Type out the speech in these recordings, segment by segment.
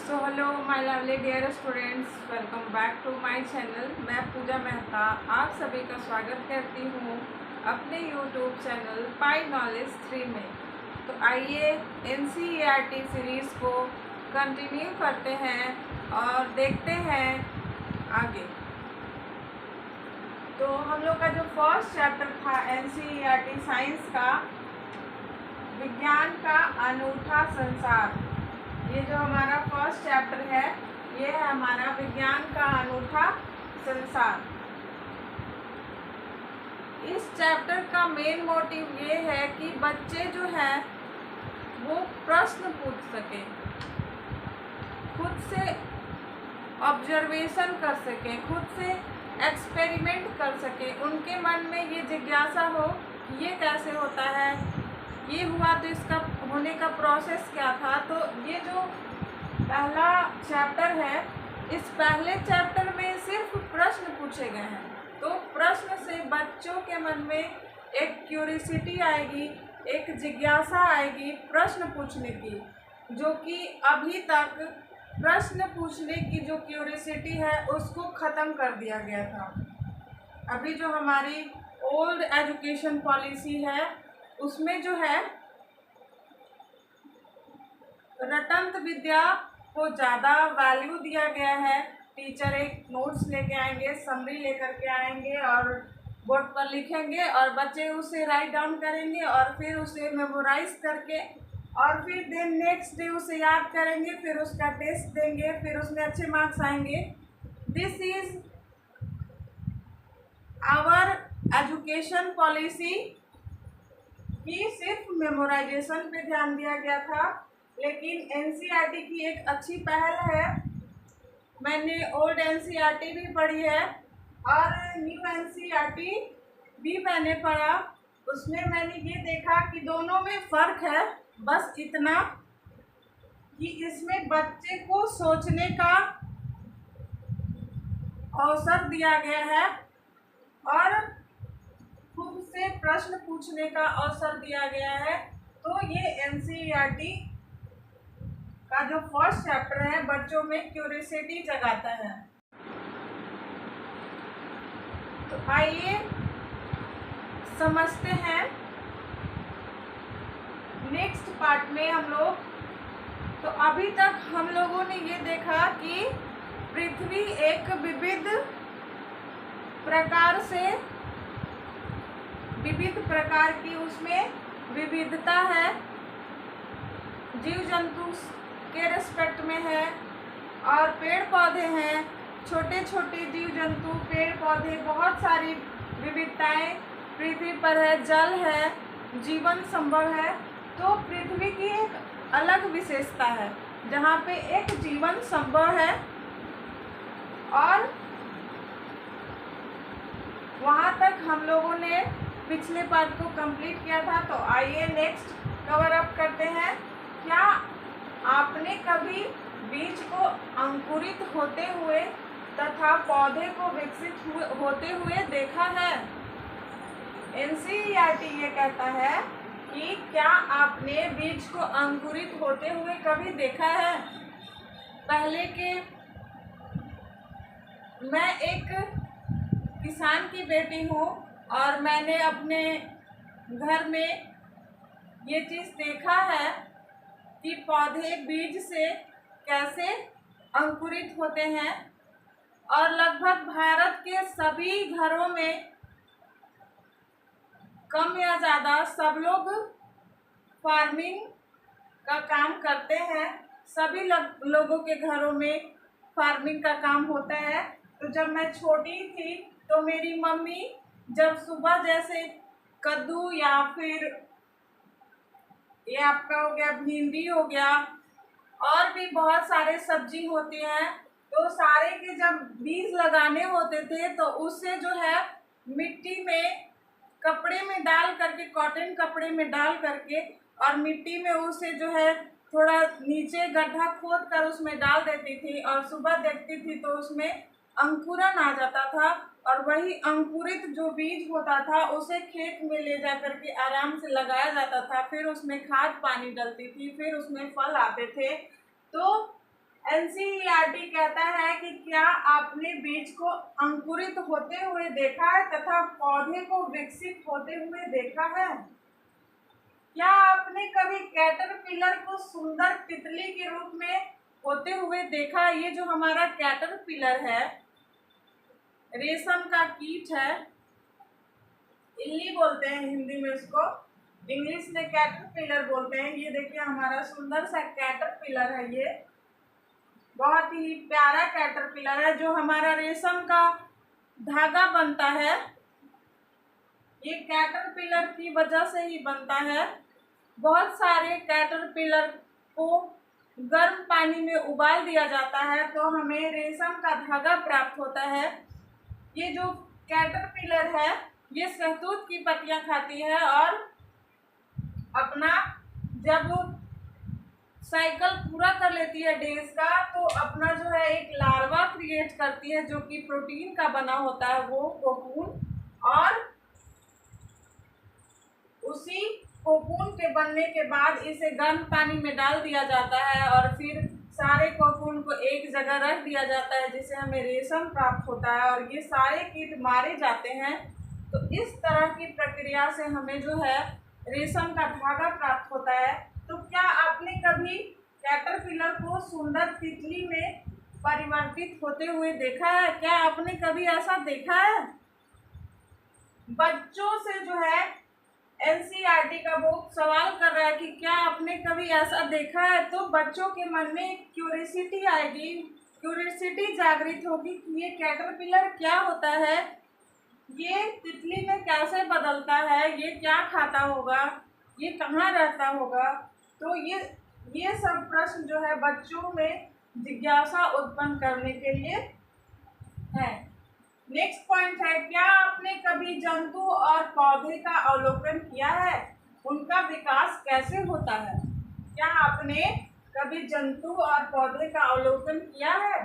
So hello my lovely dear students, welcome back to my channel. मैं पूजा मेहता आप सभी का स्वागत करती हूँ अपने यूट्यूब चैनल पाई नॉलेज 3 में। तो आइए एनसीईआरटी सीरीज़ को कंटिन्यू करते हैं और देखते हैं आगे। तो हम लोग का जो फर्स्ट चैप्टर था एनसीईआरटी साइंस का, विज्ञान का अनूठा संसार, ये जो हमारा फर्स्ट चैप्टर है ये है हमारा विज्ञान का अनूठा संसार। इस चैप्टर का मेन मोटिव ये है कि बच्चे जो है वो प्रश्न पूछ सके, खुद से ऑब्जर्वेशन कर सके, खुद से एक्सपेरिमेंट कर सके, उनके मन में ये जिज्ञासा हो कि ये कैसे होता है, ये हुआ तो इसका होने का प्रोसेस क्या था। तो ये जो पहला चैप्टर है, इस पहले चैप्टर में सिर्फ प्रश्न पूछे गए हैं। तो प्रश्न से बच्चों के मन में एक क्यूरियोसिटी आएगी, एक जिज्ञासा आएगी प्रश्न पूछने की, जो कि अभी तक प्रश्न पूछने की जो क्यूरियोसिटी है उसको ख़त्म कर दिया गया था। अभी जो हमारी ओल्ड एजुकेशन पॉलिसी है उसमें जो है रटंत विद्या को ज़्यादा वैल्यू दिया गया है। टीचर एक नोट्स लेके आएंगे, समरी लेकर के आएंगे और बोर्ड पर लिखेंगे और बच्चे उसे राइट डाउन करेंगे और फिर उसे मेमोराइज करके और फिर देन नेक्स्ट डे उसे याद करेंगे, फिर उसका टेस्ट देंगे, फिर उसमें अच्छे मार्क्स आएंगे। This is our education policy कि सिर्फ मेमोराइजेशन पे ध्यान दिया गया था। लेकिन एनसीईआरटी की एक अच्छी पहल है, मैंने ओल्ड एनसीईआरटी भी पढ़ी है और न्यू एनसीईआरटी भी मैंने पढ़ा। उसमें मैंने ये देखा कि दोनों में फ़र्क है, बस इतना कि इसमें बच्चे को सोचने का अवसर दिया गया है और खुद से प्रश्न पूछने का अवसर दिया गया है। तो ये एनसीईआरटी का जो फर्स्ट चैप्टर है बच्चों में क्यूरियोसिटी जगाता है। तो आइए समझते हैं नेक्स्ट पार्ट में हम लोग। तो अभी तक हम लोगों ने ये देखा कि पृथ्वी एक विविध प्रकार की उसमें विविधता है, जीव जंतु के रेस्पेक्ट में है और पेड़ पौधे हैं, छोटे छोटे जीव जंतु, पेड़ पौधे, बहुत सारी विविधताएं पृथ्वी पर है, जल है, जीवन संभव है। तो पृथ्वी की एक अलग विशेषता है जहाँ पे एक जीवन संभव है और वहाँ तक हम लोगों ने पिछले पार्ट को कंप्लीट किया था। तो आइए नेक्स्ट कवर अप करते हैं। क्या आपने कभी बीज को अंकुरित होते हुए तथा पौधे को विकसित होते हुए देखा है? एनसीईआरटी ये कहता है कि क्या आपने बीज को अंकुरित होते हुए कभी देखा है? पहले के मैं एक किसान की बेटी हूँ और मैंने अपने घर में ये चीज़ देखा है कि पौधे बीज से कैसे अंकुरित होते हैं और लगभग भारत के सभी घरों में कम या ज़्यादा सब लोग फार्मिंग का काम करते हैं। सभी लोगों के घरों में फार्मिंग का काम होता है। तो जब मैं छोटी थी तो मेरी मम्मी जब सुबह जैसे कद्दू या फिर ये आपका हो गया भिंडी हो गया और भी बहुत सारे सब्जी होती हैं, तो सारे के जब बीज लगाने होते थे तो उससे जो है मिट्टी में कपड़े में डाल करके, कॉटन कपड़े में डाल करके और मिट्टी में उसे जो है थोड़ा नीचे गड्ढा खोद कर उसमें डाल देती थी और सुबह देखती थी तो उसमें अंकुरन आ जाता था और वही अंकुरित जो बीज होता था उसे खेत में ले जा करके आराम से लगाया जाता था। फिर उसमें खाद पानी डलती थी, फिर उसमें फल आते थे। तो एनसीईआरटी कहता है कि क्या आपने बीज को अंकुरित होते हुए देखा है तथा पौधे को विकसित होते हुए देखा है? क्या आपने कभी कैटरपिलर को सुंदर तितली के रूप में होते हुए देखा? ये जो हमारा कैटरपिलर है, रेशम का कीट है, इल्ली बोलते हैं हिंदी में इसको, इंग्लिश में कैटरपिलर बोलते हैं। ये देखिए हमारा सुंदर सा कैटरपिलर है, ये बहुत ही प्यारा कैटरपिलर है जो हमारा रेशम का धागा बनता है, ये कैटरपिलर की वजह से ही बनता है। बहुत सारे कैटरपिलर को गर्म पानी में उबाल दिया जाता है तो हमें रेशम का धागा प्राप्त होता है। ये जो कैटरपिलर है ये शहतूत की पत्तियां खाती है और अपना जब साइकिल पूरा कर लेती है डेज का तो अपना जो है एक लार्वा क्रिएट करती है जो कि प्रोटीन का बना होता है, वो कोकून, और उसी कोकून के बनने के बाद इसे गर्म पानी में डाल दिया जाता है और फिर सारे कोकून को एक जगह रख दिया जाता है जिससे हमें रेशम प्राप्त होता है और ये सारे कीट मारे जाते हैं। तो इस तरह की प्रक्रिया से हमें जो है रेशम का धागा प्राप्त होता है। तो क्या आपने कभी कैटरपिलर को सुंदर तितली में परिवर्तित होते हुए देखा है? क्या आपने कभी ऐसा देखा है? बच्चों से जो है एनसीईआरटी का बुक सवाल कर रहा है कि क्या आपने कभी ऐसा देखा है? तो बच्चों के मन में क्यूरियोसिटी आएगी, क्यूरियोसिटी जागृत होगी कि ये कैटरपिलर क्या होता है, ये तितली में कैसे बदलता है, ये क्या खाता होगा, ये कहाँ रहता होगा। तो ये सब प्रश्न जो है बच्चों में जिज्ञासा उत्पन्न करने के लिए है। नेक्स्ट पॉइंट है, क्या आपने कभी जंतु और पौधे का अवलोकन किया है? उनका विकास कैसे होता है? क्या आपने कभी जंतु और पौधे का अवलोकन किया है?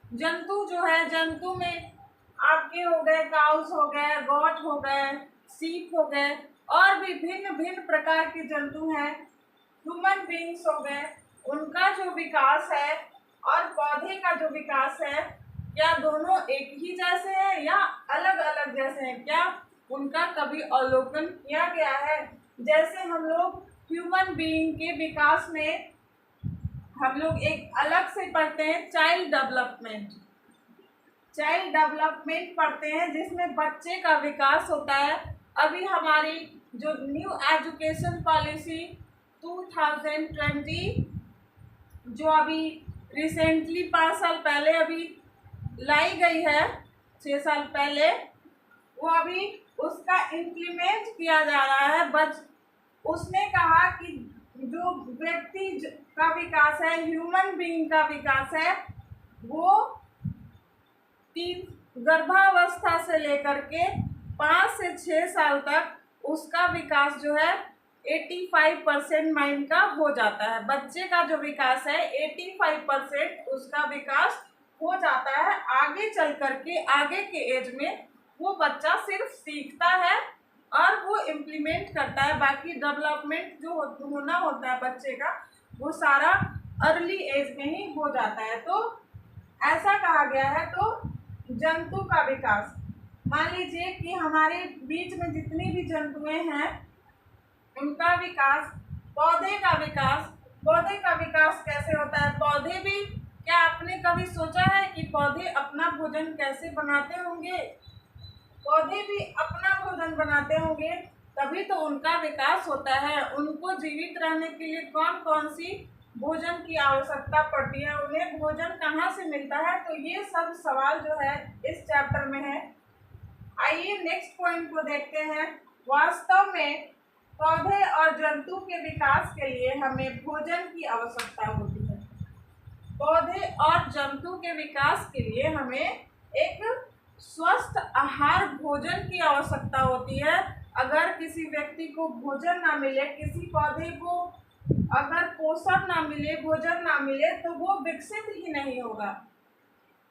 जंतु जो है, जंतु में आपके हो गए काउस हो गए, गॉट हो गए, सीप हो गए और भी भिन्न भिन्न प्रकार के जंतु हैं। ह्यूमन बींग्स हो गए, उनका जो विकास है और पौधे का जो विकास है, क्या दोनों एक ही जैसे हैं या अलग अलग जैसे हैं? क्या उनका कभी अवलोकन किया गया है? जैसे हम लोग ह्यूमन बीइंग के विकास में हम लोग एक अलग से पढ़ते हैं चाइल्ड डेवलपमेंट, चाइल्ड डेवलपमेंट पढ़ते हैं जिसमें बच्चे का विकास होता है। अभी हमारी जो न्यू एजुकेशन पॉलिसी 2020 जो अभी रिसेंटली 5 साल पहले अभी लाई गई है, 6 साल पहले, वो अभी उसका इम्प्लीमेंट किया जा रहा है। उसने कहा कि जो व्यक्ति का विकास है, ह्यूमन बीइंग का विकास है, वो 3 गर्भावस्था से लेकर के 5 से 6 साल तक उसका विकास जो है 85% माइंड का हो जाता है। बच्चे का जो विकास है 85% उसका विकास हो जाता है। आगे चल करके आगे के एज में वो बच्चा सिर्फ सीखता है और वो इम्प्लीमेंट करता है। बाकी डेवलपमेंट जो होना होता है बच्चे का वो सारा अर्ली एज में ही हो जाता है। तो ऐसा कहा गया है। तो जंतु का विकास, मान लीजिए कि हमारे बीच में जितनी भी जंतुएं हैं उनका विकास, पौधे का विकास, पौधे का विकास कैसे होता है? पौधे भी, क्या आपने कभी सोचा है कि पौधे अपना भोजन कैसे बनाते होंगे? पौधे भी अपना भोजन बनाते होंगे तभी तो उनका विकास होता है। उनको जीवित रहने के लिए कौन कौन सी भोजन की आवश्यकता पड़ती है, उन्हें भोजन कहाँ से मिलता है? तो ये सब सवाल जो है इस चैप्टर में है। आइए नेक्स्ट पॉइंट को देखते हैं। वास्तव में पौधे और जंतु के विकास के लिए हमें भोजन की आवश्यकता होती है। पौधे और जंतु के विकास के लिए हमें एक स्वस्थ आहार भोजन की आवश्यकता होती है। अगर किसी व्यक्ति को भोजन ना मिले, किसी पौधे को अगर पोषण ना मिले, भोजन ना मिले, तो वो विकसित ही नहीं होगा।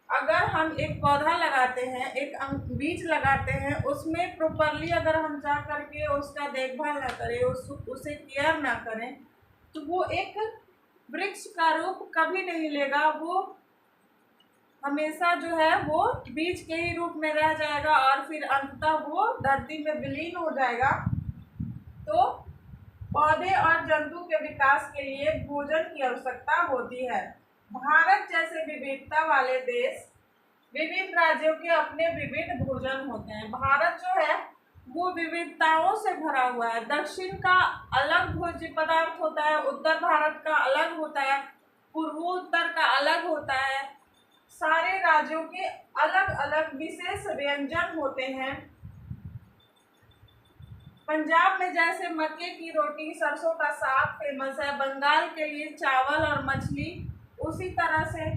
अगर हम एक पौधा लगाते हैं, एक बीज लगाते हैं, उसमें प्रॉपरली अगर हम जा करके उसका देखभाल ना करें, उसे केयर ना करें, तो वो एक वृक्ष का रूप कभी नहीं लेगा, वो हमेशा जो है वो बीज के ही रूप में रह जाएगा और फिर अंततः वो धरती में विलीन हो जाएगा। तो पौधे और जंतु के विकास के लिए भोजन की आवश्यकता होती है। भारत जैसे विविधता वाले देश, विभिन्न राज्यों के अपने विविध भोजन होते हैं। भारत जो है वो विविधताओं से भरा हुआ है। दक्षिण का अलग भोज्य पदार्थ होता है, उत्तर भारत का अलग होता है, पूर्वोत्तर का अलग होता है। सारे राज्यों के अलग अलग विशेष व्यंजन होते हैं। पंजाब में जैसे मक्के की रोटी, सरसों का साग फेमस है, बंगाल के लिए चावल और मछली। उसी तरह से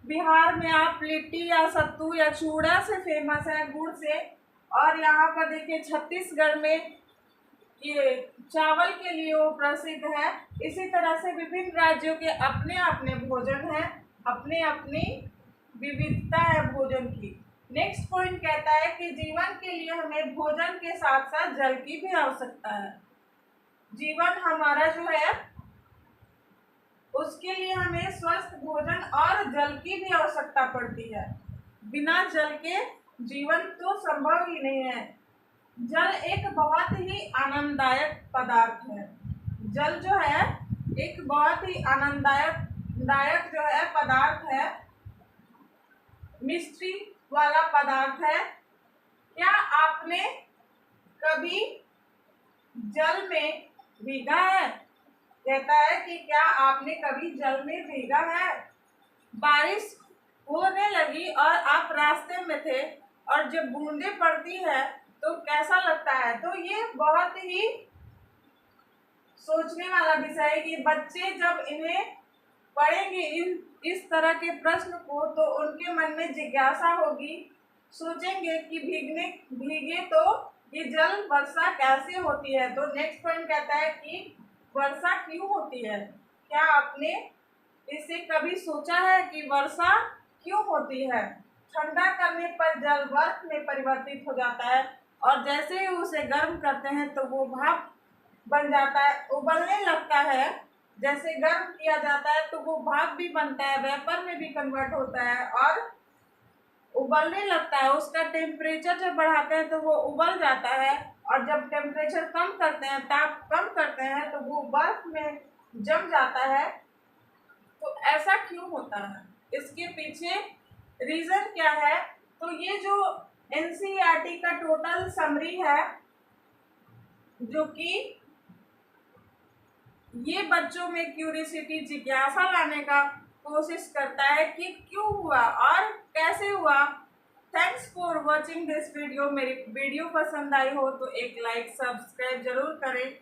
बिहार में आप लिट्टी या सत्तू या चूड़ा से फेमस है, गुड़ से। और यहाँ पर देखिए छत्तीसगढ़ में ये चावल के लिए वो प्रसिद्ध है। इसी तरह से विभिन्न राज्यों के अपने अपने भोजन हैं, अपने अपनी विविधता है भोजन की। नेक्स्ट पॉइंट कहता है कि जीवन के लिए हमें भोजन के साथ साथ जल की भी आवश्यकता है। जीवन हमारा जो है उसके लिए हमें स्वस्थ भोजन और जल की भी आवश्यकता पड़ती है। बिना जल के जीवन तो संभव ही नहीं है। जल एक बहुत ही आनंददायक पदार्थ है। जल जो है एक बहुत ही आनंददायक जो है पदार्थ है, मिस्ट्री वाला पदार्थ है। क्या आपने कभी जल में भीगा है? कहता है कि क्या आपने कभी जल में भीगा है? बारिश होने लगी और आप रास्ते में थे और जब बूंदें पड़ती है तो कैसा लगता है? तो ये बहुत ही सोचने वाला विषय है कि बच्चे जब इन्हें पढ़ेंगे इस तरह के प्रश्न को तो उनके मन में जिज्ञासा होगी, सोचेंगे कि भीगे तो ये जल वर्षा कैसे होती है। तो नेक्स्ट पॉइंट कहता है कि वर्षा क्यों होती है। क्या आपने इसे कभी सोचा है कि वर्षा क्यों होती है? ठंडा करने पर जल बर्फ में परिवर्तित हो जाता है और जैसे ही उसे गर्म करते हैं तो वो भाप बन जाता है, उबलने लगता है। जैसे गर्म किया जाता है तो वो भाप भी बनता है, वेपर में भी कन्वर्ट होता है और उबलने लगता है। उसका टेम्परेचर जब बढ़ाते हैं तो वो उबल जाता है और जब टेम्परेचर कम करते हैं, ताप कम करते हैं तो वो बर्फ में जम जाता है। तो ऐसा क्यों होता है? इसके पीछे रीजन क्या है? तो ये जो एनसीईआरटी का टोटल समरी है जो कि ये बच्चों में क्यूरियोसिटी, जिज्ञासा लाने का कोशिश करता है कि क्यों हुआ और कैसे हुआ। Thanks for watching this video. मेरी वीडियो पसंद आई हो तो एक लाइक सब्सक्राइब जरूर करें।